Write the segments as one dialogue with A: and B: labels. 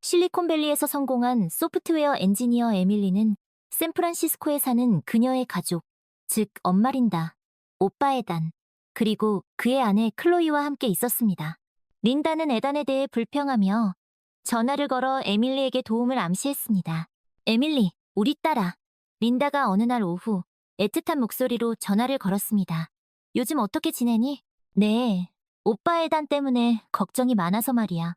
A: 실리콘밸리에서 성공한 소프트웨어 엔지니어 에밀리는 샌프란시스코에 사는 그녀의 가족, 즉 엄마 린다, 오빠 에단, 그리고 그의 아내 클로이와 함께 있었습니다. 린다는 에단에 대해 불평하며 전화를 걸어 에밀리에게 도움을 암시했습니다. 에밀리, 우리 딸아. 린다가 어느 날 오후 애틋한 목소리로 전화를 걸었습니다. 요즘 어떻게 지내니? 네, 오빠 에단 때문에 걱정이 많아서 말이야.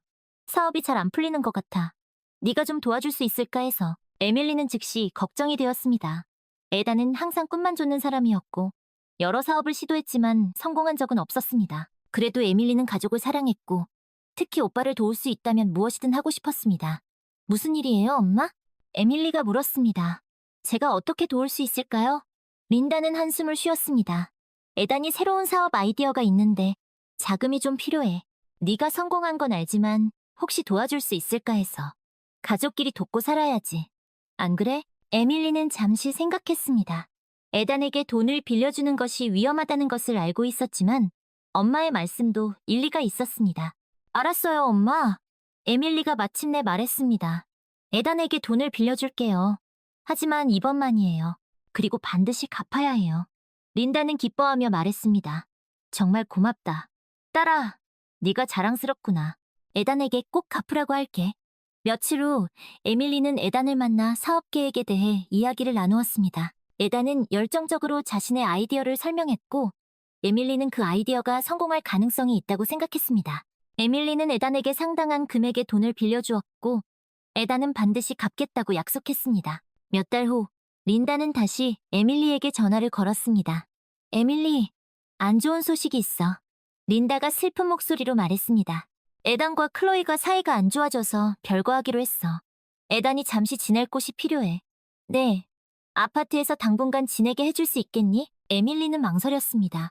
A: 사업이 잘 안 풀리는 것 같아. 네가 좀 도와줄 수 있을까 해서. 에밀리는 즉시 걱정이 되었습니다. 에단은 항상 꿈만 쫓는 사람이었고 여러 사업을 시도했지만 성공한 적은 없었습니다. 그래도 에밀리는 가족을 사랑했고 특히 오빠를 도울 수 있다면 무엇이든 하고 싶었습니다. 무슨 일이에요, 엄마? 에밀리가 물었습니다. 제가 어떻게 도울 수 있을까요? 린다는 한숨을 쉬었습니다. 에단이 새로운 사업 아이디어가 있는데 자금이 좀 필요해. 네가 성공한 건 알지만 혹시 도와줄 수 있을까 해서. 가족끼리 돕고 살아야지. 안 그래? 에밀리는 잠시 생각했습니다. 에단에게 돈을 빌려주는 것이 위험하다는 것을 알고 있었지만 엄마의 말씀도 일리가 있었습니다. 알았어요, 엄마. 에밀리가 마침내 말했습니다. 에단에게 돈을 빌려줄게요. 하지만 이번만이에요. 그리고 반드시 갚아야 해요. 린다는 기뻐하며 말했습니다. 정말 고맙다. 딸아, 네가 자랑스럽구나. 에단에게 꼭 갚으라고 할게. 며칠 후 에밀리는 에단을 만나 사업 계획에 대해 이야기를 나누었습니다. 에단은 열정적으로 자신의 아이디어를 설명했고 에밀리는 그 아이디어가 성공할 가능성이 있다고 생각했습니다. 에밀리는 에단에게 상당한 금액의 돈을 빌려주었고 에단은 반드시 갚겠다고 약속했습니다. 몇 달 후 린다는 다시 에밀리에게 전화를 걸었습니다. 에밀리, 안 좋은 소식이 있어. 린다가 슬픈 목소리로 말했습니다. 에단과 클로이가 사이가 안 좋아져서 별거하기로 했어. 에단이 잠시 지낼 곳이 필요해. 네. 아파트에서 당분간 지내게 해줄 수 있겠니? 에밀리는 망설였습니다.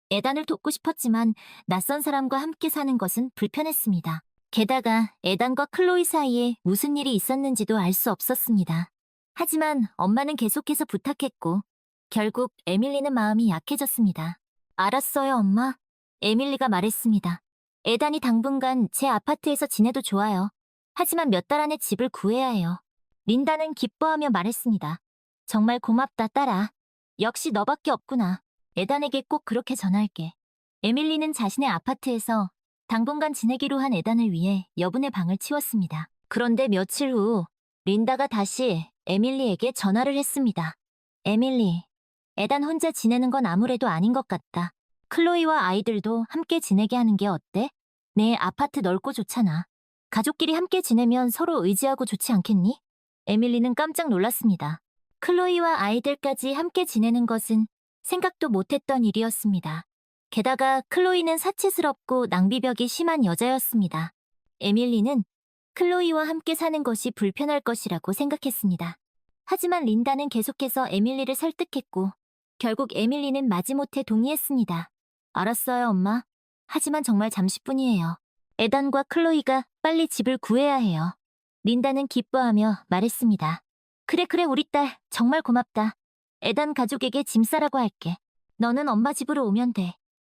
A: 에단을 돕고 싶었지만 낯선 사람과 함께 사는 것은 불편했습니다. 게다가 에단과 클로이 사이에 무슨 일이 있었는지도 알 수 없었습니다. 하지만 엄마는 계속해서 부탁했고 결국 에밀리는 마음이 약해졌습니다. 알았어요, 엄마. 에밀리가 말했습니다. 에단이 당분간 제 아파트에서 지내도 좋아요. 하지만 몇 달 안에 집을 구해야 해요. 린다는 기뻐하며 말했습니다. 정말 고맙다, 딸아. 역시 너밖에 없구나. 에단에게 꼭 그렇게 전할게. 에밀리는 자신의 아파트에서 당분간 지내기로 한 에단을 위해 여분의 방을 치웠습니다. 그런데 며칠 후 린다가 다시 에밀리에게 전화를 했습니다. 에밀리, 에단 혼자 지내는 건 아무래도 아닌 것 같다. 클로이와 아이들도 함께 지내게 하는 게 어때? 내 아파트 넓고 좋잖아. 가족끼리 함께 지내면 서로 의지하고 좋지 않겠니? 에밀리는 깜짝 놀랐습니다. 클로이와 아이들까지 함께 지내는 것은 생각도 못했던 일이었습니다. 게다가 클로이는 사치스럽고 낭비벽이 심한 여자였습니다. 에밀리는 클로이와 함께 사는 것이 불편할 것이라고 생각했습니다. 하지만 린다는 계속해서 에밀리를 설득했고 결국 에밀리는 마지못해 동의했습니다. 알았어요, 엄마. 하지만 정말 잠시뿐이에요. 에단과 클로이가 빨리 집을 구해야 해요. 린다는 기뻐하며 말했습니다. 그래, 우리 딸 정말 고맙다. 에단 가족에게 짐 싸라고 할게. 너는 엄마 집으로 오면 돼.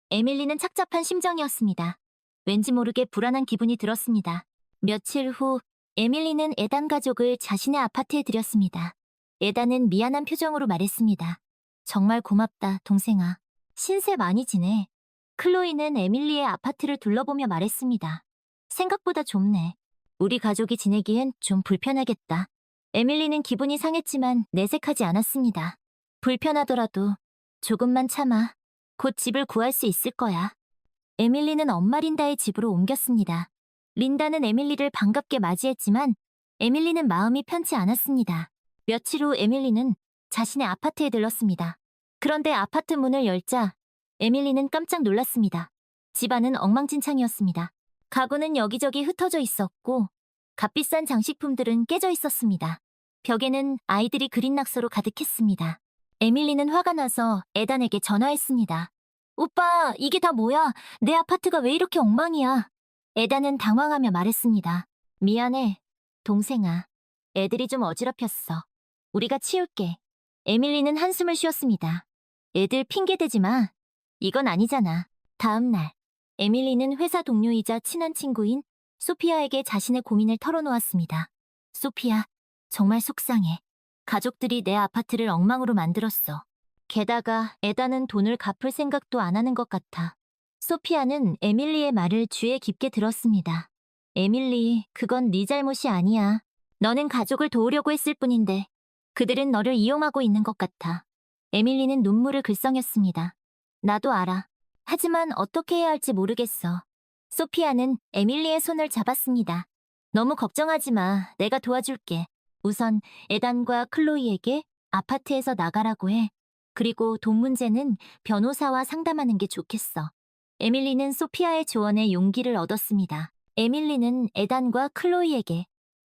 A: 에밀리는 착잡한 심정이었습니다. 왠지 모르게 불안한 기분이 들었습니다. 며칠 후 에밀리는 에단 가족을 자신의 아파트에 들였습니다. 에단은 미안한 표정으로 말했습니다. 정말 고맙다, 동생아. 신세 많이 지내. 클로이는 에밀리의 아파트를 둘러보며 말했습니다. 생각보다 좁네. 우리 가족이 지내기엔 좀 불편하겠다. 에밀리는 기분이 상했지만 내색하지 않았습니다. 불편하더라도 조금만 참아. 곧 집을 구할 수 있을 거야. 에밀리는 엄마 린다의 집으로 옮겼습니다. 린다는 에밀리를 반갑게 맞이했지만 에밀리는 마음이 편치 않았습니다. 며칠 후 에밀리는 자신의 아파트에 들렀습니다. 그런데 아파트 문을 열자 에밀리는 깜짝 놀랐습니다. 집안은 엉망진창이었습니다. 가구는 여기저기 흩어져 있었고 값비싼 장식품들은 깨져 있었습니다. 벽에는 아이들이 그린 낙서로 가득했습니다. 에밀리는 화가 나서 에단에게 전화했습니다. 오빠, 이게 다 뭐야? 내 아파트가 왜 이렇게 엉망이야? 에단은 당황하며 말했습니다. 미안해, 동생아. 애들이 좀 어지럽혔어. 우리가 치울게. 에밀리는 한숨을 쉬었습니다. 애들 핑계대지 마. 이건 아니잖아. 다음 날, 에밀리는 회사 동료이자 친한 친구인 소피아에게 자신의 고민을 털어놓았습니다. 소피아, 정말 속상해. 가족들이 내 아파트를 엉망으로 만들었어. 게다가 에다는 돈을 갚을 생각도 안 하는 것 같아. 소피아는 에밀리의 말을 귀에 깊게 들었습니다. 에밀리, 그건 네 잘못이 아니야. 너는 가족을 도우려고 했을 뿐인데 그들은 너를 이용하고 있는 것 같아. 에밀리는 눈물을 글썽였습니다. 나도 알아. 하지만 어떻게 해야 할지 모르겠어. 소피아는 에밀리의 손을 잡았습니다. 너무 걱정하지 마. 내가 도와줄게. 우선 에단과 클로이에게 아파트에서 나가라고 해. 그리고 돈 문제는 변호사와 상담하는 게 좋겠어. 에밀리는 소피아의 조언에 용기를 얻었습니다. 에밀리는 에단과 클로이에게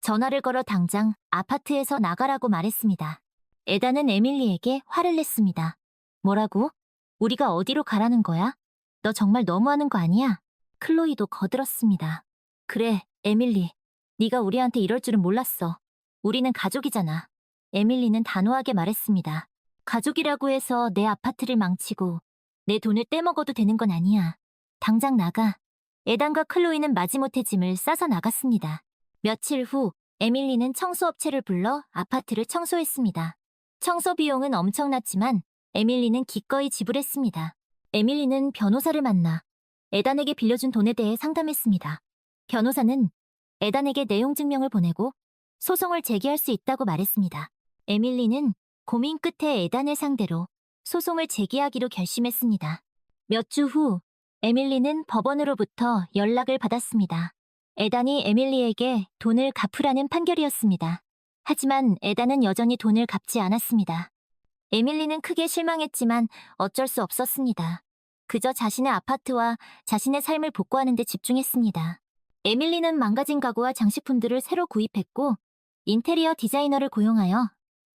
A: 전화를 걸어 당장 아파트에서 나가라고 말했습니다. 에단은 에밀리에게 화를 냈습니다. 뭐라고? 우리가 어디로 가라는 거야? 너 정말 너무하는 거 아니야? 클로이도 거들었습니다. 그래, 에밀리. 네가 우리한테 이럴 줄은 몰랐어. 우리는 가족이잖아. 에밀리는 단호하게 말했습니다. 가족이라고 해서 내 아파트를 망치고 내 돈을 떼먹어도 되는 건 아니야. 당장 나가. 에단과 클로이는 마지못해 짐을 싸서 나갔습니다. 며칠 후 에밀리는 청소업체를 불러 아파트를 청소했습니다. 청소 비용은 엄청났지만 에밀리는 기꺼이 지불했습니다. 에밀리는 변호사를 만나 에단에게 빌려준 돈에 대해 상담했습니다. 변호사는 에단에게 내용 증명을 보내고 소송을 제기할 수 있다고 말했습니다. 에밀리는 고민 끝에 에단을 상대로 소송을 제기하기로 결심했습니다. 몇 주 후 에밀리는 법원으로부터 연락을 받았습니다. 에단이 에밀리에게 돈을 갚으라는 판결이었습니다. 하지만 에단은 여전히 돈을 갚지 않았습니다. 에밀리는 크게 실망했지만 어쩔 수 없었습니다. 그저 자신의 아파트와 자신의 삶을 복구하는 데 집중했습니다. 에밀리는 망가진 가구와 장식품들을 새로 구입했고 인테리어 디자이너를 고용하여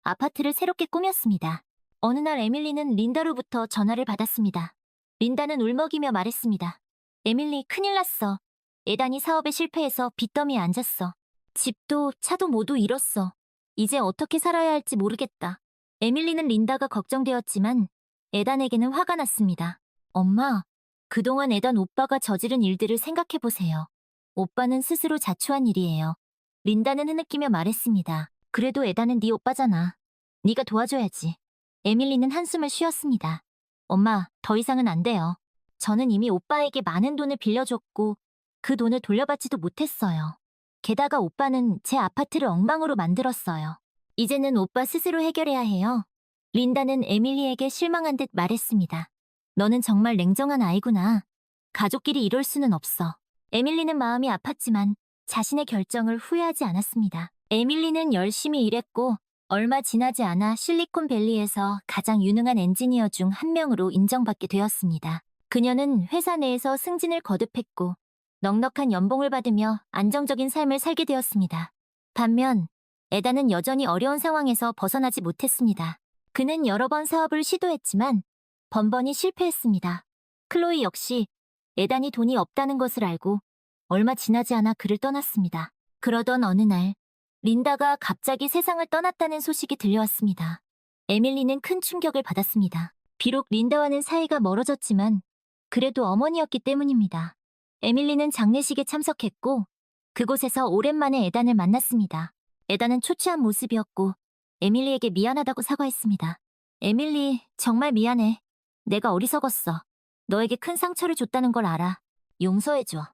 A: 아파트를 새롭게 꾸몄습니다. 어느 날 에밀리는 린다로부터 전화를 받았습니다. 린다는 울먹이며 말했습니다. 에밀리, 큰일 났어. 에단이 사업에 실패해서 빚더미에 앉았어. 집도 차도 모두 잃었어. 이제 어떻게 살아야 할지 모르겠다. 에밀리는 린다가 걱정되었지만 에단에게는 화가 났습니다. 엄마, 그동안 에단 오빠가 저지른 일들을 생각해보세요. 오빠는 스스로 자초한 일이에요. 린다는 흐느끼며 말했습니다. 그래도 에단은 네 오빠잖아. 네가 도와줘야지. 에밀리는 한숨을 쉬었습니다. 엄마, 더 이상은 안 돼요. 저는 이미 오빠에게 많은 돈을 빌려줬고 그 돈을 돌려받지도 못했어요. 게다가 오빠는 제 아파트를 엉망으로 만들었어요. 이제는 오빠 스스로 해결해야 해요. 린다는 에밀리에게 실망한 듯 말했습니다. 너는 정말 냉정한 아이구나. 가족끼리 이럴 수는 없어. 에밀리는 마음이 아팠지만 자신의 결정을 후회하지 않았습니다. 에밀리는 열심히 일했고 얼마 지나지 않아 실리콘밸리에서 가장 유능한 엔지니어 중 한 명으로 인정받게 되었습니다. 그녀는 회사 내에서 승진을 거듭했고 넉넉한 연봉을 받으며 안정적인 삶을 살게 되었습니다. 반면 에단은 여전히 어려운 상황에서 벗어나지 못했습니다. 그는 여러 번 사업을 시도했지만 번번이 실패했습니다. 클로이 역시 에단이 돈이 없다는 것을 알고 얼마 지나지 않아 그를 떠났습니다. 그러던 어느 날 린다가 갑자기 세상을 떠났다는 소식이 들려왔습니다. 에밀리는 큰 충격을 받았습니다. 비록 린다와는 사이가 멀어졌지만 그래도 어머니였기 때문입니다. 에밀리는 장례식에 참석했고 그곳에서 오랜만에 에단을 만났습니다. 에단은 초췌한 모습이었고 에밀리에게 미안하다고 사과했습니다. 에밀리, 정말 미안해. 내가 어리석었어. 너에게 큰 상처를 줬다는 걸 알아. 용서해줘.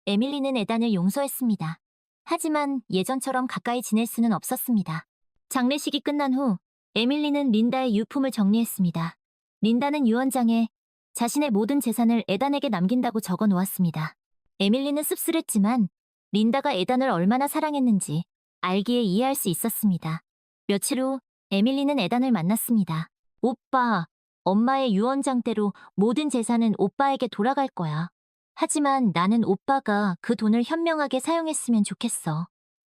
A: 에밀리는 에단을 용서했습니다. 하지만 예전처럼 가까이 지낼 수는 없었습니다. 장례식이 끝난 후 에밀리는 린다의 유품을 정리했습니다. 린다는 유언장에 자신의 모든 재산을 에단에게 남긴다고 적어 놓았습니다. 에밀리는 씁쓸했지만 린다가 에단을 얼마나 사랑했는지 알기에 이해할 수 있었습니다. 며칠 후 에밀리는 에단을 만났습니다. 오빠, 엄마의 유언장대로 모든 재산은 오빠에게 돌아갈 거야. 하지만 나는 오빠가 그 돈을 현명하게 사용했으면 좋겠어.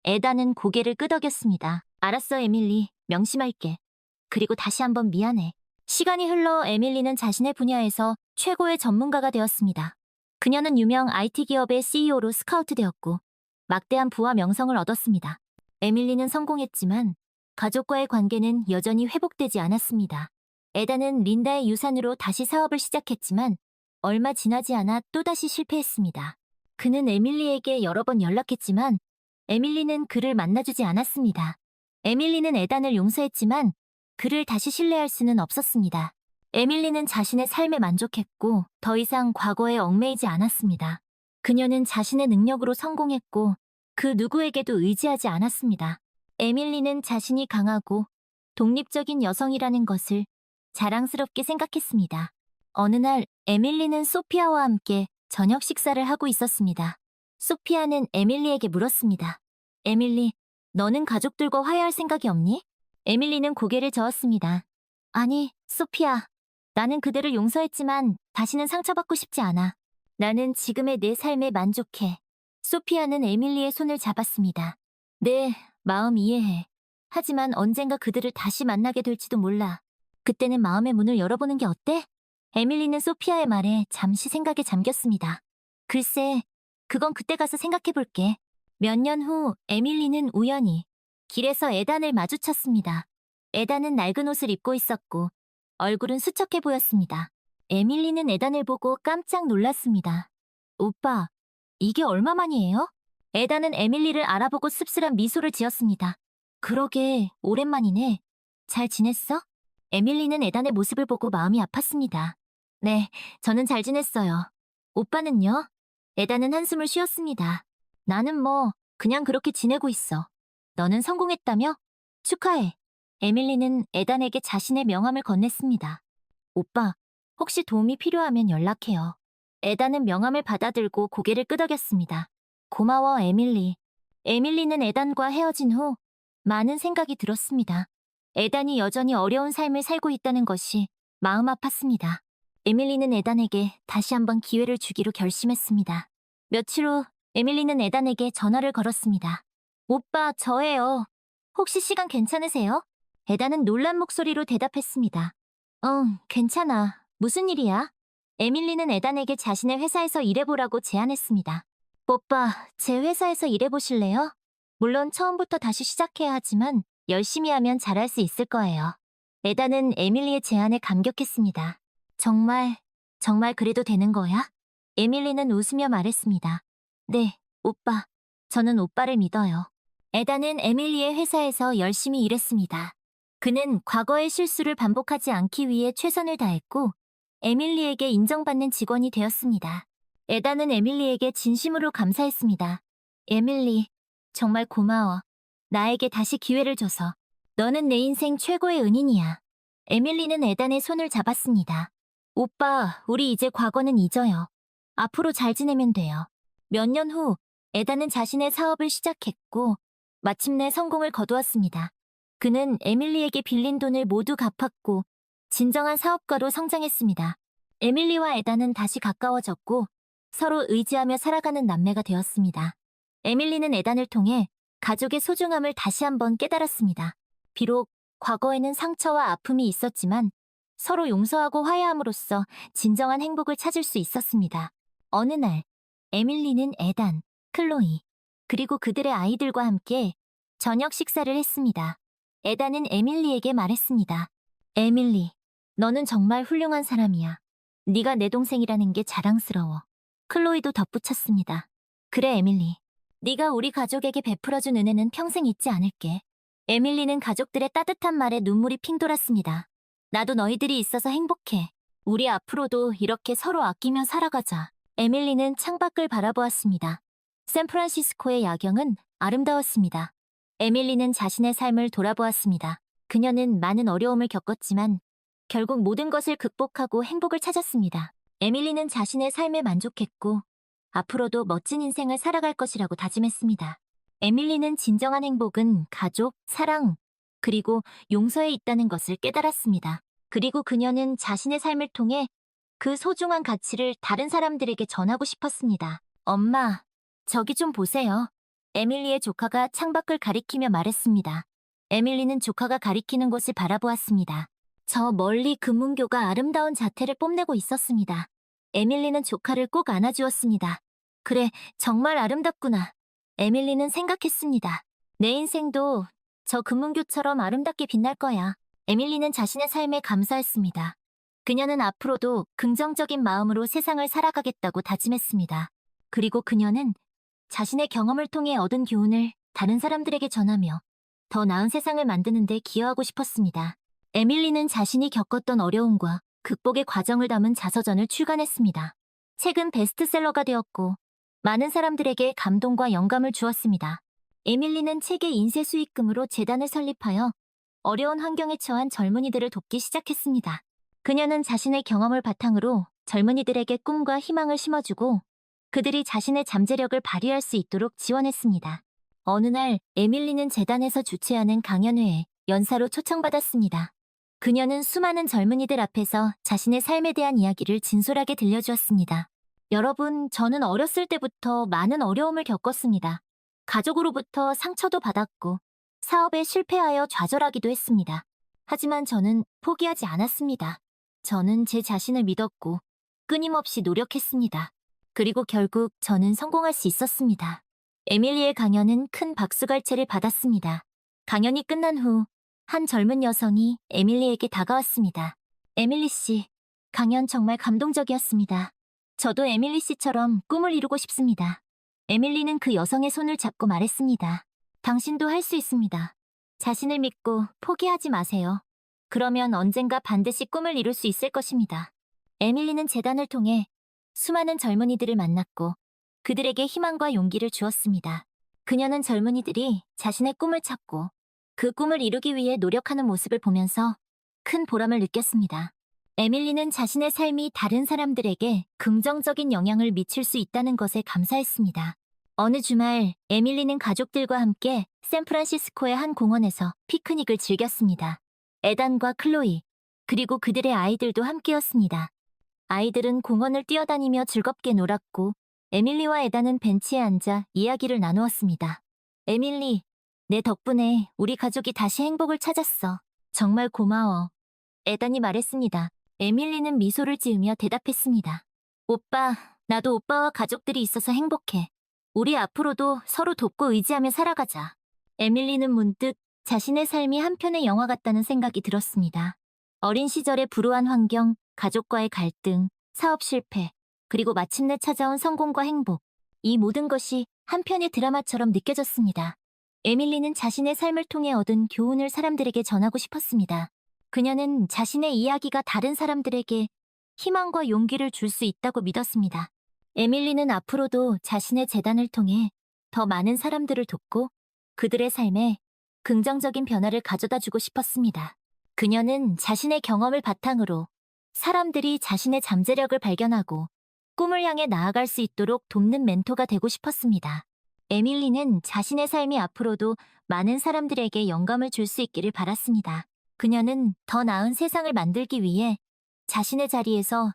A: 에단은 고개를 끄덕였습니다. 알았어, 에밀리. 명심할게. 그리고 다시 한번 미안해. 시간이 흘러 에밀리는 자신의 분야에서 최고의 전문가가 되었습니다. 그녀는 유명 IT 기업의 CEO로 스카우트되었고 막대한 부와 명성을 얻었습니다. 에밀리는 성공했지만 가족과의 관계는 여전히 회복되지 않았습니다. 에단은 린다의 유산으로 다시 사업을 시작했지만 얼마 지나지 않아 또다시 실패했습니다. 그는 에밀리에게 여러 번 연락했지만 에밀리는 그를 만나주지 않았습니다. 에밀리는 에단을 용서했지만 그를 다시 신뢰할 수는 없었습니다. 에밀리는 자신의 삶에 만족했고 더 이상 과거에 얽매이지 않았습니다. 그녀는 자신의 능력으로 성공했고 그 누구에게도 의지하지 않았습니다. 에밀리는 자신이 강하고 독립적인 여성이라는 것을 자랑스럽게 생각했습니다. 어느 날 에밀리는 소피아와 함께 저녁 식사를 하고 있었습니다. 소피아는 에밀리에게 물었습니다. 에밀리, 너는 가족들과 화해할 생각이 없니? 에밀리는 고개를 저었습니다. 아니, 소피아. 나는 그대를 용서했지만 다시는 상처받고 싶지 않아. 나는 지금의 내 삶에 만족해. 소피아는 에밀리의 손을 잡았습니다. 네, 마음 이해해. 하지만 언젠가 그들을 다시 만나게 될지도 몰라. 그때는 마음의 문을 열어보는 게 어때? 에밀리는 소피아의 말에 잠시 생각에 잠겼습니다. 글쎄, 그건 그때 가서 생각해볼게. 몇 년 후 에밀리는 우연히 길에서 에단을 마주쳤습니다. 에단은 낡은 옷을 입고 있었고 얼굴은 수척해 보였습니다. 에밀리는 에단을 보고 깜짝 놀랐습니다. 오빠, 이게 얼마만이에요? 에단은 에밀리를 알아보고 씁쓸한 미소를 지었습니다. 그러게, 오랜만이네. 잘 지냈어? 에밀리는 에단의 모습을 보고 마음이 아팠습니다. 네, 저는 잘 지냈어요. 오빠는요? 에단은 한숨을 쉬었습니다. 나는 그냥 그렇게 지내고 있어. 너는 성공했다며? 축하해. 에밀리는 에단에게 자신의 명함을 건넸습니다. 오빠, 혹시 도움이 필요하면 연락해요. 에단은 명함을 받아들고 고개를 끄덕였습니다. 고마워, 에밀리. 에밀리는 에단과 헤어진 후 많은 생각이 들었습니다. 에단이 여전히 어려운 삶을 살고 있다는 것이 마음 아팠습니다. 에밀리는 에단에게 다시 한번 기회를 주기로 결심했습니다. 며칠 후 에밀리는 에단에게 전화를 걸었습니다. 오빠, 저예요. 혹시 시간 괜찮으세요? 에단은 놀란 목소리로 대답했습니다. 괜찮아. 무슨 일이야? 에밀리는 에단에게 자신의 회사에서 일해보라고 제안했습니다. 오빠, 제 회사에서 일해보실래요? 물론 처음부터 다시 시작해야 하지만 열심히 하면 잘할 수 있을 거예요. 에단은 에밀리의 제안에 감격했습니다. 정말 그래도 되는 거야? 에밀리는 웃으며 말했습니다. 네, 오빠. 저는 오빠를 믿어요. 에단은 에밀리의 회사에서 열심히 일했습니다. 그는 과거의 실수를 반복하지 않기 위해 최선을 다했고 에밀리에게 인정받는 직원이 되었습니다. 에단은 에밀리에게 진심으로 감사했습니다. 에밀리, 정말 고마워. 나에게 다시 기회를 줘서. 너는 내 인생 최고의 은인이야. 에밀리는 에단의 손을 잡았습니다. 오빠, 우리 이제 과거는 잊어요. 앞으로 잘 지내면 돼요. 몇 년 후 에단은 자신의 사업을 시작했고 마침내 성공을 거두었습니다. 그는 에밀리에게 빌린 돈을 모두 갚았고 진정한 사업가로 성장했습니다. 에밀리와 에단은 다시 가까워졌고 서로 의지하며 살아가는 남매가 되었습니다. 에밀리는 에단을 통해 가족의 소중함을 다시 한번 깨달았습니다. 비록 과거에는 상처와 아픔이 있었지만 서로 용서하고 화해함으로써 진정한 행복을 찾을 수 있었습니다. 어느 날 에밀리는 에단, 클로이, 그리고 그들의 아이들과 함께 저녁 식사를 했습니다. 에단은 에밀리에게 말했습니다. 에밀리, 너는 정말 훌륭한 사람이야. 네가 내 동생이라는 게 자랑스러워. 클로이도 덧붙였습니다. 그래, 에밀리. 네가 우리 가족에게 베풀어준 은혜는 평생 잊지 않을게. 에밀리는 가족들의 따뜻한 말에 눈물이 핑 돌았습니다. 나도 너희들이 있어서 행복해. 우리 앞으로도 이렇게 서로 아끼며 살아가자. 에밀리는 창밖을 바라보았습니다. 샌프란시스코의 야경은 아름다웠습니다. 에밀리는 자신의 삶을 돌아보았습니다. 그녀는 많은 어려움을 겪었지만 결국 모든 것을 극복하고 행복을 찾았습니다. 에밀리는 자신의 삶에 만족했고 앞으로도 멋진 인생을 살아갈 것이라고 다짐했습니다. 에밀리는 진정한 행복은 가족, 사랑, 그리고 용서에 있다는 것을 깨달았습니다. 그리고 그녀는 자신의 삶을 통해 그 소중한 가치를 다른 사람들에게 전하고 싶었습니다. 엄마, 저기 좀 보세요. 에밀리의 조카가 창밖을 가리키며 말했습니다. 에밀리는 조카가 가리키는 곳을 바라보았습니다. 저 멀리 금문교가 아름다운 자태를 뽐내고 있었습니다. 에밀리는 조카를 꼭 안아주었습니다. 그래, 정말 아름답구나. 에밀리는 생각했습니다. 내 인생도 저 금문교처럼 아름답게 빛날 거야. 에밀리는 자신의 삶에 감사했습니다. 그녀는 앞으로도 긍정적인 마음으로 세상을 살아가겠다고 다짐했습니다. 그리고 그녀는 자신의 경험을 통해 얻은 교훈을 다른 사람들에게 전하며 더 나은 세상을 만드는 데 기여하고 싶었습니다. 에밀리는 자신이 겪었던 어려움과 극복의 과정을 담은 자서전을 출간했습니다. 책은 베스트셀러가 되었고 많은 사람들에게 감동과 영감을 주었습니다. 에밀리는 책의 인쇄 수익금으로 재단을 설립하여 어려운 환경에 처한 젊은이들을 돕기 시작했습니다. 그녀는 자신의 경험을 바탕으로 젊은이들에게 꿈과 희망을 심어주고 그들이 자신의 잠재력을 발휘할 수 있도록 지원했습니다. 어느 날 에밀리는 재단에서 주최하는 강연회에 연사로 초청받았습니다. 그녀는 수많은 젊은이들 앞에서 자신의 삶에 대한 이야기를 진솔하게 들려주었습니다. 여러분, 저는 어렸을 때부터 많은 어려움을 겪었습니다. 가족으로부터 상처도 받았고 사업에 실패하여 좌절하기도 했습니다. 하지만 저는 포기하지 않았습니다. 저는 제 자신을 믿었고 끊임없이 노력했습니다. 그리고 결국 저는 성공할 수 있었습니다. 에밀리의 강연은 큰 박수갈채를 받았습니다. 강연이 끝난 후 한 젊은 여성이 에밀리에게 다가왔습니다. 에밀리 씨, 강연 정말 감동적이었습니다. 저도 에밀리 씨처럼 꿈을 이루고 싶습니다. 에밀리는 그 여성의 손을 잡고 말했습니다. 당신도 할 수 있습니다. 자신을 믿고 포기하지 마세요. 그러면 언젠가 반드시 꿈을 이룰 수 있을 것입니다. 에밀리는 재단을 통해 수많은 젊은이들을 만났고 그들에게 희망과 용기를 주었습니다. 그녀는 젊은이들이 자신의 꿈을 찾고 그 꿈을 이루기 위해 노력하는 모습을 보면서 큰 보람을 느꼈습니다. 에밀리는 자신의 삶이 다른 사람들에게 긍정적인 영향을 미칠 수 있다는 것에 감사했습니다. 어느 주말, 에밀리는 가족들과 함께 샌프란시스코의 한 공원에서 피크닉을 즐겼습니다. 에단과 클로이, 그리고 그들의 아이들도 함께였습니다. 아이들은 공원을 뛰어다니며 즐겁게 놀았고 에밀리와 에단은 벤치에 앉아 이야기를 나누었습니다. 에밀리, 내 덕분에 우리 가족이 다시 행복을 찾았어. 정말 고마워. 에단이 말했습니다. 에밀리는 미소를 지으며 대답했습니다. 오빠, 나도 오빠와 가족들이 있어서 행복해. 우리 앞으로도 서로 돕고 의지하며 살아가자. 에밀리는 문득 자신의 삶이 한편의 영화 같다는 생각이 들었습니다. 어린 시절의 불우한 환경, 가족과의 갈등, 사업 실패, 그리고 마침내 찾아온 성공과 행복. 이 모든 것이 한편의 드라마처럼 느껴졌습니다. 에밀리는 자신의 삶을 통해 얻은 교훈을 사람들에게 전하고 싶었습니다. 그녀는 자신의 이야기가 다른 사람들에게 희망과 용기를 줄 수 있다고 믿었습니다. 에밀리는 앞으로도 자신의 재단을 통해 더 많은 사람들을 돕고 그들의 삶에 긍정적인 변화를 가져다 주고 싶었습니다. 그녀는 자신의 경험을 바탕으로 사람들이 자신의 잠재력을 발견하고 꿈을 향해 나아갈 수 있도록 돕는 멘토가 되고 싶었습니다. 에밀리는 자신의 삶이 앞으로도 많은 사람들에게 영감을 줄 수 있기를 바랐습니다. 그녀는 더 나은 세상을 만들기 위해 자신의 자리에서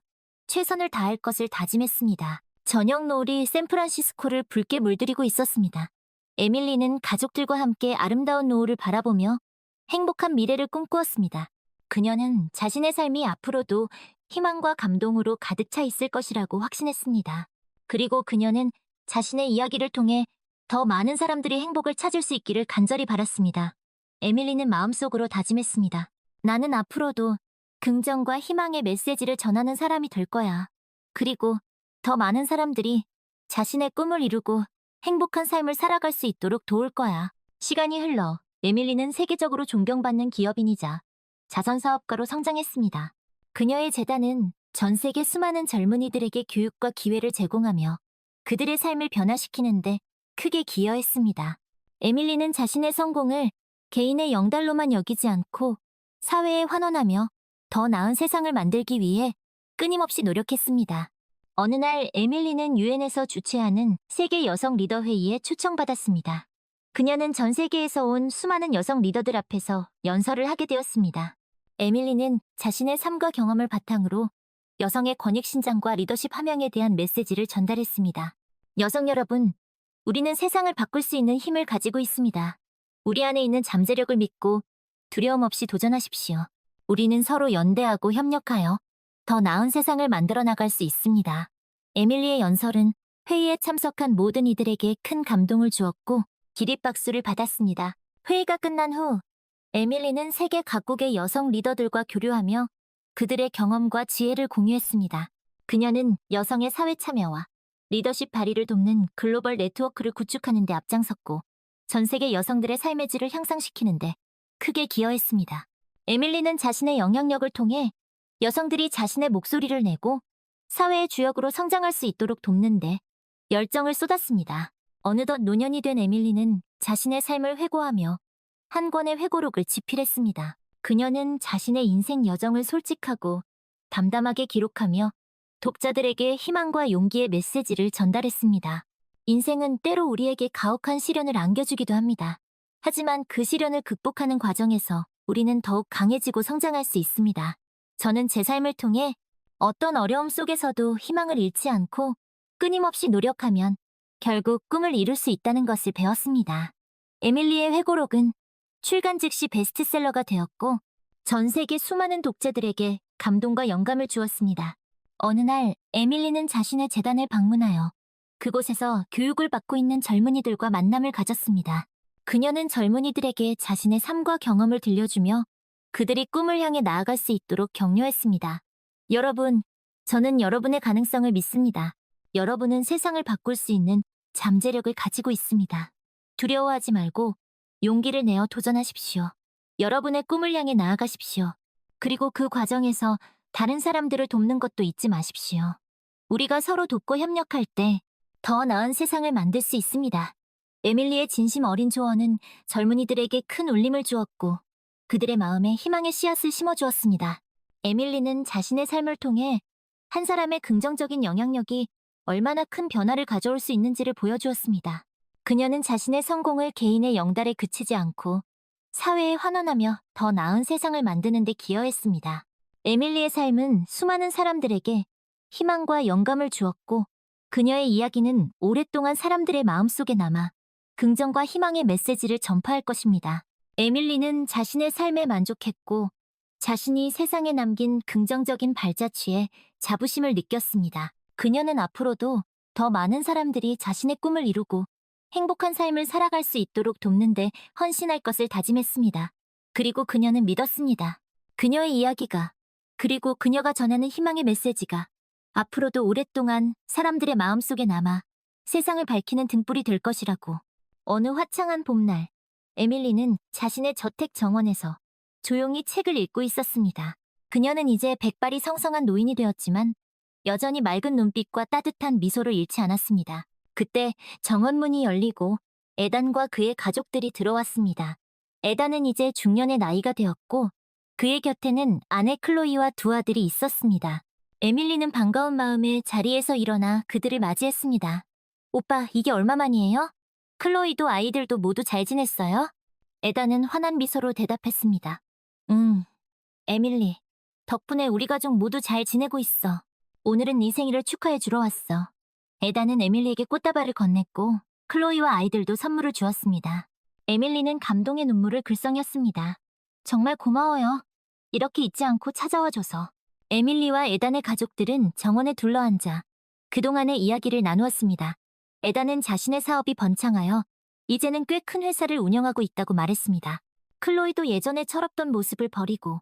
A: 최선을 다할 것을 다짐했습니다. 저녁 노을이 샌프란시스코를 붉게 물들이고 있었습니다. 에밀리는 가족들과 함께 아름다운 노을을 바라보며 행복한 미래를 꿈꾸었습니다. 그녀는 자신의 삶이 앞으로도 희망과 감동으로 가득 차 있을 것이라고 확신했습니다. 그리고 그녀는 자신의 이야기를 통해 더 많은 사람들이 행복을 찾을 수 있기를 간절히 바랐습니다. 에밀리는 마음속으로 다짐했습니다. 나는 앞으로도 긍정과 희망의 메시지를 전하는 사람이 될 거야. 그리고 더 많은 사람들이 자신의 꿈을 이루고 행복한 삶을 살아갈 수 있도록 도울 거야. 시간이 흘러 에밀리는 세계적으로 존경받는 기업인이자 자선사업가로 성장했습니다. 그녀의 재단은 전 세계 수많은 젊은이들에게 교육과 기회를 제공하며 그들의 삶을 변화시키는데 크게 기여했습니다. 에밀리는 자신의 성공을 개인의 영달로만 여기지 않고 사회에 환원하며 더 나은 세상을 만들기 위해 끊임없이 노력했습니다. 어느 날 에밀리는 유엔에서 주최하는 세계 여성 리더 회의에 초청받았습니다. 그녀는 전 세계에서 온 수많은 여성 리더들 앞에서 연설을 하게 되었습니다. 에밀리는 자신의 삶과 경험을 바탕으로 여성의 권익 신장과 리더십 함양에 대한 메시지를 전달했습니다. 여성 여러분, 우리는 세상을 바꿀 수 있는 힘을 가지고 있습니다. 우리 안에 있는 잠재력을 믿고 두려움 없이 도전하십시오. 우리는 서로 연대하고 협력하여 더 나은 세상을 만들어 나갈 수 있습니다. 에밀리의 연설은 회의에 참석한 모든 이들에게 큰 감동을 주었고 기립박수를 받았습니다. 회의가 끝난 후 에밀리는 세계 각국의 여성 리더들과 교류하며 그들의 경험과 지혜를 공유했습니다. 그녀는 여성의 사회 참여와 리더십 발휘를 돕는 글로벌 네트워크를 구축하는 데 앞장섰고 전 세계 여성들의 삶의 질을 향상시키는 데 크게 기여했습니다. 에밀리는 자신의 영향력을 통해 여성들이 자신의 목소리를 내고 사회의 주역으로 성장할 수 있도록 돕는데 열정을 쏟았습니다. 어느덧 노년이 된 에밀리는 자신의 삶을 회고하며 한 권의 회고록을 집필했습니다. 그녀는 자신의 인생 여정을 솔직하고 담담하게 기록하며 독자들에게 희망과 용기의 메시지를 전달했습니다. 인생은 때로 우리에게 가혹한 시련을 안겨주기도 합니다. 하지만 그 시련을 극복하는 과정에서 우리는 더욱 강해지고 성장할 수 있습니다. 저는 제 삶을 통해 어떤 어려움 속에서도 희망을 잃지 않고 끊임없이 노력하면 결국 꿈을 이룰 수 있다는 것을 배웠습니다. 에밀리의 회고록은 출간 즉시 베스트셀러가 되었고 전 세계 수많은 독자들에게 감동과 영감을 주었습니다. 어느 날 에밀리는 자신의 재단을 방문하여 그곳에서 교육을 받고 있는 젊은이들과 만남을 가졌습니다. 그녀는 젊은이들에게 자신의 삶과 경험을 들려주며 그들이 꿈을 향해 나아갈 수 있도록 격려했습니다. 여러분, 저는 여러분의 가능성을 믿습니다. 여러분은 세상을 바꿀 수 있는 잠재력을 가지고 있습니다. 두려워하지 말고 용기를 내어 도전하십시오. 여러분의 꿈을 향해 나아가십시오. 그리고 그 과정에서 다른 사람들을 돕는 것도 잊지 마십시오. 우리가 서로 돕고 협력할 때 더 나은 세상을 만들 수 있습니다. 에밀리의 진심 어린 조언은 젊은이들에게 큰 울림을 주었고 그들의 마음에 희망의 씨앗을 심어주었습니다. 에밀리는 자신의 삶을 통해 한 사람의 긍정적인 영향력이 얼마나 큰 변화를 가져올 수 있는지를 보여주었습니다. 그녀는 자신의 성공을 개인의 영달에 그치지 않고 사회에 환원하며 더 나은 세상을 만드는 데 기여했습니다. 에밀리의 삶은 수많은 사람들에게 희망과 영감을 주었고 그녀의 이야기는 오랫동안 사람들의 마음속에 남아 긍정과 희망의 메시지를 전파할 것입니다. 에밀리는 자신의 삶에 만족했고 자신이 세상에 남긴 긍정적인 발자취에 자부심을 느꼈습니다. 그녀는 앞으로도 더 많은 사람들이 자신의 꿈을 이루고 행복한 삶을 살아갈 수 있도록 돕는 데 헌신할 것을 다짐했습니다. 그리고 그녀는 믿었습니다. 그녀의 이야기가 그리고 그녀가 전하는 희망의 메시지가 앞으로도 오랫동안 사람들의 마음속에 남아 세상을 밝히는 등불이 될 것이라고. 어느 화창한 봄날, 에밀리는 자신의 저택 정원에서 조용히 책을 읽고 있었습니다. 그녀는 이제 백발이 성성한 노인이 되었지만 여전히 맑은 눈빛과 따뜻한 미소를 잃지 않았습니다. 그때 정원문이 열리고 에단과 그의 가족들이 들어왔습니다. 에단은 이제 중년의 나이가 되었고 그의 곁에는 아내 클로이와 두 아들이 있었습니다. 에밀리는 반가운 마음에 자리에서 일어나 그들을 맞이했습니다. 오빠, 이게 얼마만이에요? 클로이도 아이들도 모두 잘 지냈어요? 에단은 환한 미소로 대답했습니다. 에밀리, 덕분에 우리 가족 모두 잘 지내고 있어. 오늘은 네 생일을 축하해 주러 왔어. 에단은 에밀리에게 꽃다발을 건넸고 클로이와 아이들도 선물을 주었습니다. 에밀리는 감동의 눈물을 글썽였습니다. 정말 고마워요. 이렇게 잊지 않고 찾아와줘서. 에밀리와 에단의 가족들은 정원에 둘러앉아 그동안의 이야기를 나누었습니다. 에단은 자신의 사업이 번창하여 이제는 꽤 큰 회사를 운영하고 있다고 말했습니다. 클로이도 예전에 철없던 모습을 버리고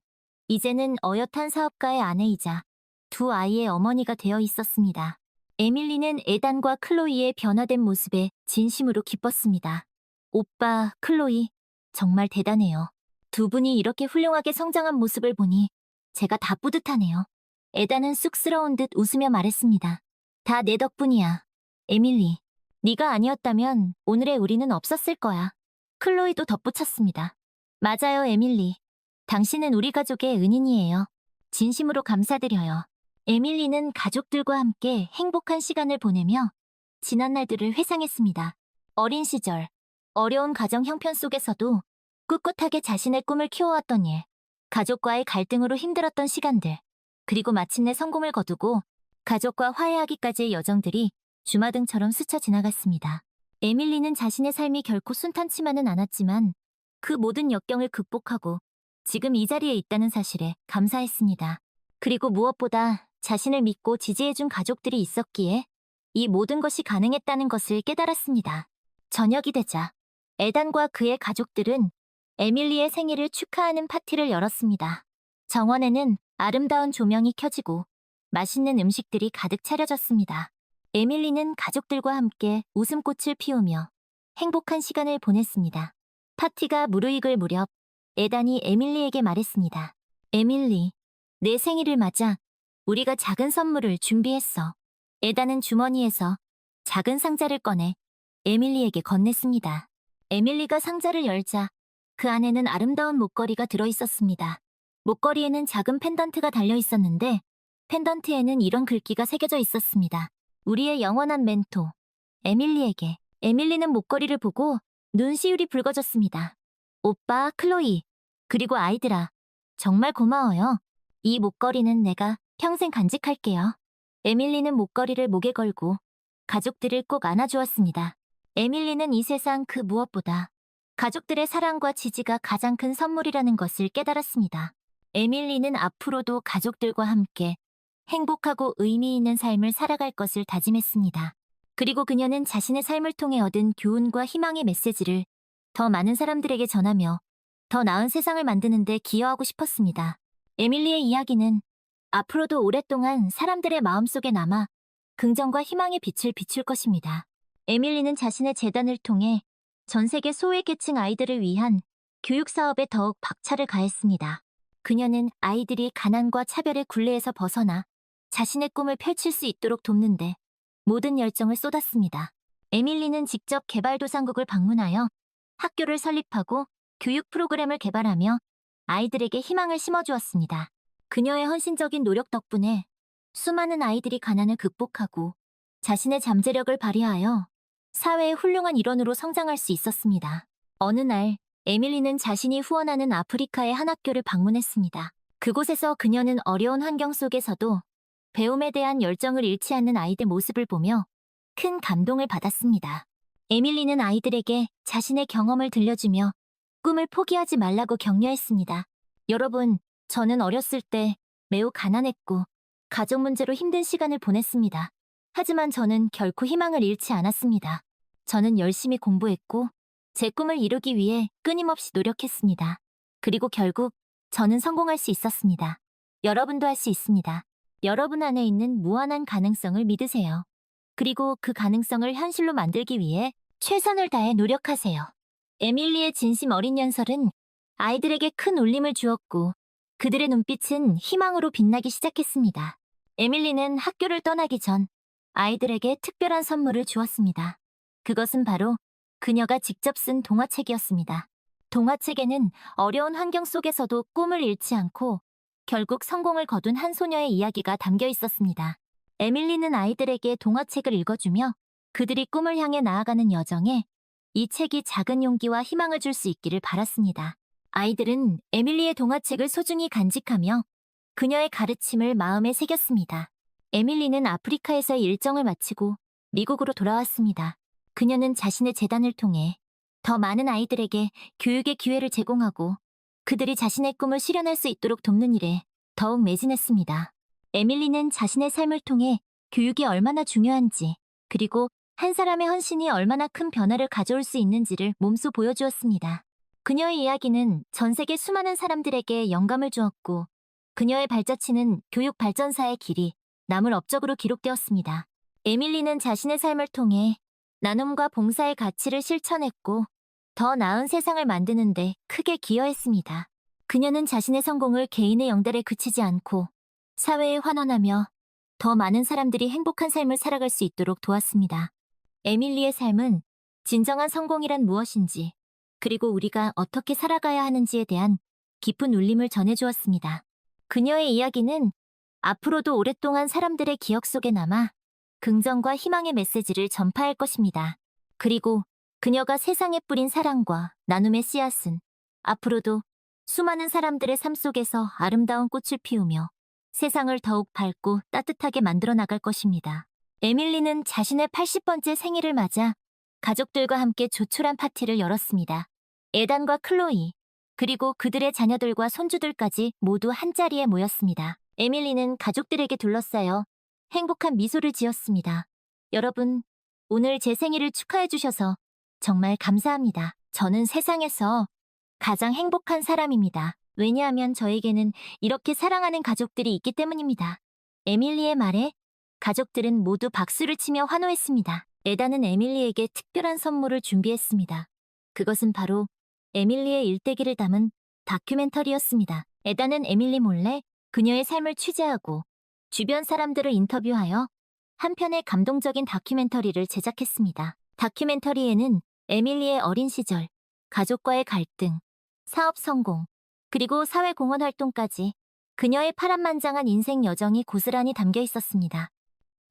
A: 이제는 어엿한 사업가의 아내이자 두 아이의 어머니가 되어 있었습니다. 에밀리는 에단과 클로이의 변화된 모습에 진심으로 기뻤습니다. 오빠, 클로이, 정말 대단해요. 두 분이 이렇게 훌륭하게 성장한 모습을 보니 제가 다 뿌듯하네요. 에단은 쑥스러운 듯 웃으며 말했습니다. 다 내 덕분이야. 에밀리, 네가 아니었다면 오늘의 우리는 없었을 거야. 클로이도 덧붙였습니다. 맞아요, 에밀리. 당신은 우리 가족의 은인이에요. 진심으로 감사드려요. 에밀리는 가족들과 함께 행복한 시간을 보내며 지난 날들을 회상했습니다. 어린 시절, 어려운 가정 형편 속에서도 꿋꿋하게 자신의 꿈을 키워왔던 일, 가족과의 갈등으로 힘들었던 시간들, 그리고 마침내 성공을 거두고 가족과 화해하기까지의 여정들이 주마등처럼 스쳐 지나갔습니다. 에밀리는 자신의 삶이 결코 순탄치만은 않았지만 그 모든 역경을 극복하고 지금 이 자리에 있다는 사실에 감사했습니다. 그리고 무엇보다 자신을 믿고 지지해준 가족들이 있었기에 이 모든 것이 가능했다는 것을 깨달았습니다. 저녁이 되자 에단과 그의 가족들은 에밀리의 생일을 축하하는 파티를 열었습니다. 정원에는 아름다운 조명이 켜지고 맛있는 음식들이 가득 차려졌습니다. 에밀리는 가족들과 함께 웃음꽃을 피우며 행복한 시간을 보냈습니다. 파티가 무르익을 무렵 에단이 에밀리에게 말했습니다. 에밀리, 내 생일을 맞아 우리가 작은 선물을 준비했어. 에단은 주머니에서 작은 상자를 꺼내 에밀리에게 건넸습니다. 에밀리가 상자를 열자 그 안에는 아름다운 목걸이가 들어있었습니다. 목걸이에는 작은 펜던트가 달려 있었는데 펜던트에는 이런 글귀가 새겨져 있었습니다. 우리의 영원한 멘토, 에밀리에게. 에밀리는 목걸이를 보고 눈시울이 붉어졌습니다. 오빠, 클로이, 그리고 아이들아, 정말 고마워요. 이 목걸이는 내가 평생 간직할게요. 에밀리는 목걸이를 목에 걸고 가족들을 꼭 안아주었습니다. 에밀리는 이 세상 그 무엇보다 가족들의 사랑과 지지가 가장 큰 선물이라는 것을 깨달았습니다. 에밀리는 앞으로도 가족들과 함께 행복하고 의미 있는 삶을 살아갈 것을 다짐했습니다. 그리고 그녀는 자신의 삶을 통해 얻은 교훈과 희망의 메시지를 더 많은 사람들에게 전하며 더 나은 세상을 만드는 데 기여하고 싶었습니다. 에밀리의 이야기는 앞으로도 오랫동안 사람들의 마음속에 남아 긍정과 희망의 빛을 비출 것입니다. 에밀리는 자신의 재단을 통해 전 세계 소외계층 아이들을 위한 교육 사업에 더욱 박차를 가했습니다. 그녀는 아이들이 가난과 차별의 굴레에서 벗어나 자신의 꿈을 펼칠 수 있도록 돕는데 모든 열정을 쏟았습니다. 에밀리는 직접 개발도상국을 방문하여 학교를 설립하고 교육 프로그램을 개발하며 아이들에게 희망을 심어주었습니다. 그녀의 헌신적인 노력 덕분에 수많은 아이들이 가난을 극복하고 자신의 잠재력을 발휘하여 사회의 훌륭한 일원으로 성장할 수 있었습니다. 어느 날 에밀리는 자신이 후원하는 아프리카의 한 학교를 방문했습니다. 그곳에서 그녀는 어려운 환경 속에서도 배움에 대한 열정을 잃지 않는 아이들 모습을 보며 큰 감동을 받았습니다. 에밀리는 아이들에게 자신의 경험을 들려주며 꿈을 포기하지 말라고 격려했습니다. 여러분, 저는 어렸을 때 매우 가난했고 가족 문제로 힘든 시간을 보냈습니다. 하지만 저는 결코 희망을 잃지 않았습니다. 저는 열심히 공부했고 제 꿈을 이루기 위해 끊임없이 노력했습니다. 그리고 결국 저는 성공할 수 있었습니다. 여러분도 할 수 있습니다. 여러분 안에 있는 무한한 가능성을 믿으세요. 그리고 그 가능성을 현실로 만들기 위해 최선을 다해 노력하세요. 에밀리의 진심 어린 연설은 아이들에게 큰 울림을 주었고 그들의 눈빛은 희망으로 빛나기 시작했습니다. 에밀리는 학교를 떠나기 전 아이들에게 특별한 선물을 주었습니다. 그것은 바로 그녀가 직접 쓴 동화책이었습니다. 동화책에는 어려운 환경 속에서도 꿈을 잃지 않고 결국 성공을 거둔 한 소녀의 이야기가 담겨 있었습니다. 에밀리는 아이들에게 동화책을 읽어주며 그들이 꿈을 향해 나아가는 여정에 이 책이 작은 용기와 희망을 줄 수 있기를 바랐습니다. 아이들은 에밀리의 동화책을 소중히 간직하며 그녀의 가르침을 마음에 새겼습니다. 에밀리는 아프리카에서의 일정을 마치고 미국으로 돌아왔습니다. 그녀는 자신의 재단을 통해 더 많은 아이들에게 교육의 기회를 제공하고 그들이 자신의 꿈을 실현할 수 있도록 돕는 일에 더욱 매진했습니다. 에밀리는 자신의 삶을 통해 교육이 얼마나 중요한지 그리고 한 사람의 헌신이 얼마나 큰 변화를 가져올 수 있는지를 몸소 보여주었습니다. 그녀의 이야기는 전 세계 수많은 사람들에게 영감을 주었고 그녀의 발자취는 교육 발전사의 길이 남을 업적으로 기록되었습니다. 에밀리는 자신의 삶을 통해 나눔과 봉사의 가치를 실천했고 더 나은 세상을 만드는 데 크게 기여했습니다. 그녀는 자신의 성공을 개인의 영달에 그치지 않고 사회에 환원하며 더 많은 사람들이 행복한 삶을 살아갈 수 있도록 도왔습니다. 에밀리의 삶은 진정한 성공이란 무엇인지 그리고 우리가 어떻게 살아가야 하는지에 대한 깊은 울림을 전해주었습니다. 그녀의 이야기는 앞으로도 오랫동안 사람들의 기억 속에 남아 긍정과 희망의 메시지를 전파할 것입니다. 그리고 그녀가 세상에 뿌린 사랑과 나눔의 씨앗은 앞으로도 수많은 사람들의 삶 속에서 아름다운 꽃을 피우며 세상을 더욱 밝고 따뜻하게 만들어 나갈 것입니다. 에밀리는 자신의 80번째 생일을 맞아 가족들과 함께 조촐한 파티를 열었습니다. 에단과 클로이, 그리고 그들의 자녀들과 손주들까지 모두 한자리에 모였습니다. 에밀리는 가족들에게 둘러싸여 행복한 미소를 지었습니다. 여러분, 오늘 제 생일을 축하해 주셔서 정말 감사합니다. 저는 세상에서 가장 행복한 사람입니다. 왜냐하면 저에게는 이렇게 사랑하는 가족들이 있기 때문입니다. 에밀리의 말에 가족들은 모두 박수를 치며 환호했습니다. 에다는 에밀리에게 특별한 선물을 준비했습니다. 그것은 바로 에밀리의 일대기를 담은 다큐멘터리였습니다. 에다는 에밀리 몰래 그녀의 삶을 취재하고 주변 사람들을 인터뷰하여 한 편의 감동적인 다큐멘터리를 제작했습니다. 다큐멘터리에는 에밀리의 어린 시절, 가족과의 갈등, 사업 성공, 그리고 사회공헌 활동까지 그녀의 파란만장한 인생 여정이 고스란히 담겨 있었습니다.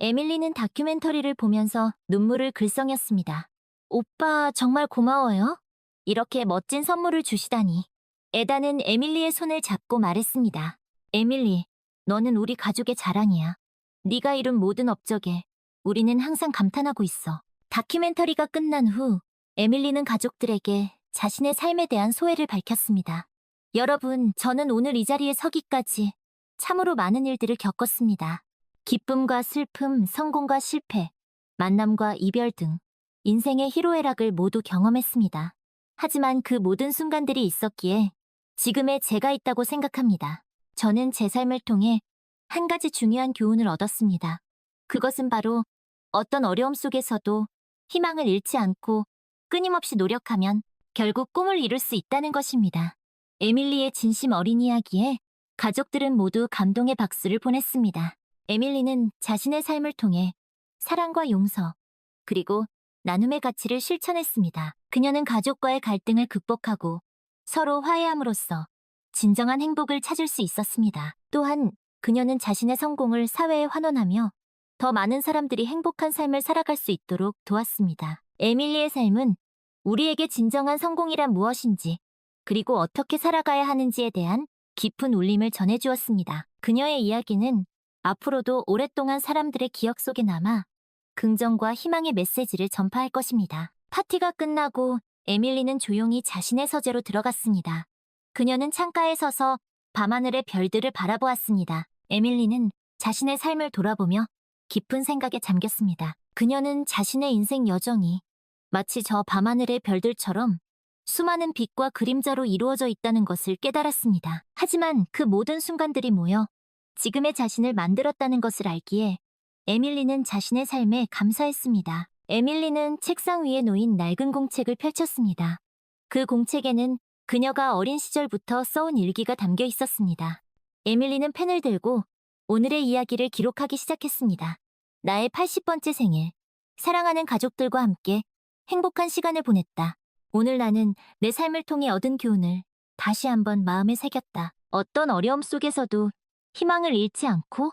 A: 에밀리는 다큐멘터리를 보면서 눈물을 글썽였습니다. 오빠 정말 고마워요. 이렇게 멋진 선물을 주시다니. 에다는 에밀리의 손을 잡고 말했습니다. 에밀리, 너는 우리 가족의 자랑이야. 네가 이룬 모든 업적에 우리는 항상 감탄하고 있어. 다큐멘터리가 끝난 후 에밀리는 가족들에게 자신의 삶에 대한 소회를 밝혔습니다. 여러분, 저는 오늘 이 자리에 서기까지 참으로 많은 일들을 겪었습니다. 기쁨과 슬픔, 성공과 실패, 만남과 이별 등 인생의 희로애락을 모두 경험했습니다. 하지만 그 모든 순간들이 있었기에 지금의 제가 있다고 생각합니다. 저는 제 삶을 통해 한 가지 중요한 교훈을 얻었습니다. 그것은 바로 어떤 어려움 속에서도 희망을 잃지 않고 끊임없이 노력하면 결국 꿈을 이룰 수 있다는 것입니다. 에밀리의 진심 어린 이야기에 가족들은 모두 감동의 박수를 보냈습니다. 에밀리는 자신의 삶을 통해 사랑과 용서, 그리고 나눔의 가치를 실천했습니다. 그녀는 가족과의 갈등을 극복하고 서로 화해함으로써 진정한 행복을 찾을 수 있었습니다. 또한 그녀는 자신의 성공을 사회에 환원하며 더 많은 사람들이 행복한 삶을 살아갈 수 있도록 도왔습니다. 에밀리의 삶은 우리에게 진정한 성공이란 무엇인지, 그리고 어떻게 살아가야 하는지에 대한 깊은 울림을 전해주었습니다. 그녀의 이야기는 앞으로도 오랫동안 사람들의 기억 속에 남아 긍정과 희망의 메시지를 전파할 것입니다. 파티가 끝나고 에밀리는 조용히 자신의 서재로 들어갔습니다. 그녀는 창가에 서서 밤하늘의 별들을 바라보았습니다. 에밀리는 자신의 삶을 돌아보며 깊은 생각에 잠겼습니다. 그녀는 자신의 인생 여정이 마치 저 밤하늘의 별들처럼 수많은 빛과 그림자로 이루어져 있다는 것을 깨달았습니다. 하지만 그 모든 순간들이 모여 지금의 자신을 만들었다는 것을 알기에 에밀리는 자신의 삶에 감사했습니다. 에밀리는 책상 위에 놓인 낡은 공책을 펼쳤습니다. 그 공책에는 그녀가 어린 시절부터 써온 일기가 담겨 있었습니다. 에밀리는 펜을 들고 오늘의 이야기를 기록하기 시작했습니다. 나의 80번째 생일. 사랑하는 가족들과 함께 행복한 시간을 보냈다. 오늘 나는 내 삶을 통해 얻은 교훈을 다시 한번 마음에 새겼다. 어떤 어려움 속에서도 희망을 잃지 않고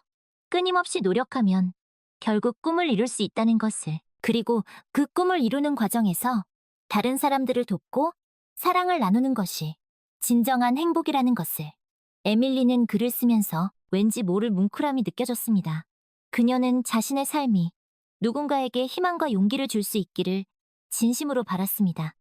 A: 끊임없이 노력하면 결국 꿈을 이룰 수 있다는 것을, 그리고 그 꿈을 이루는 과정에서 다른 사람들을 돕고 사랑을 나누는 것이 진정한 행복이라는 것을. 에밀리는 글을 쓰면서 왠지 모를 뭉클함이 느껴졌습니다. 그녀는 자신의 삶이 누군가에게 희망과 용기를 줄 수 있기를 진심으로 바랐습니다.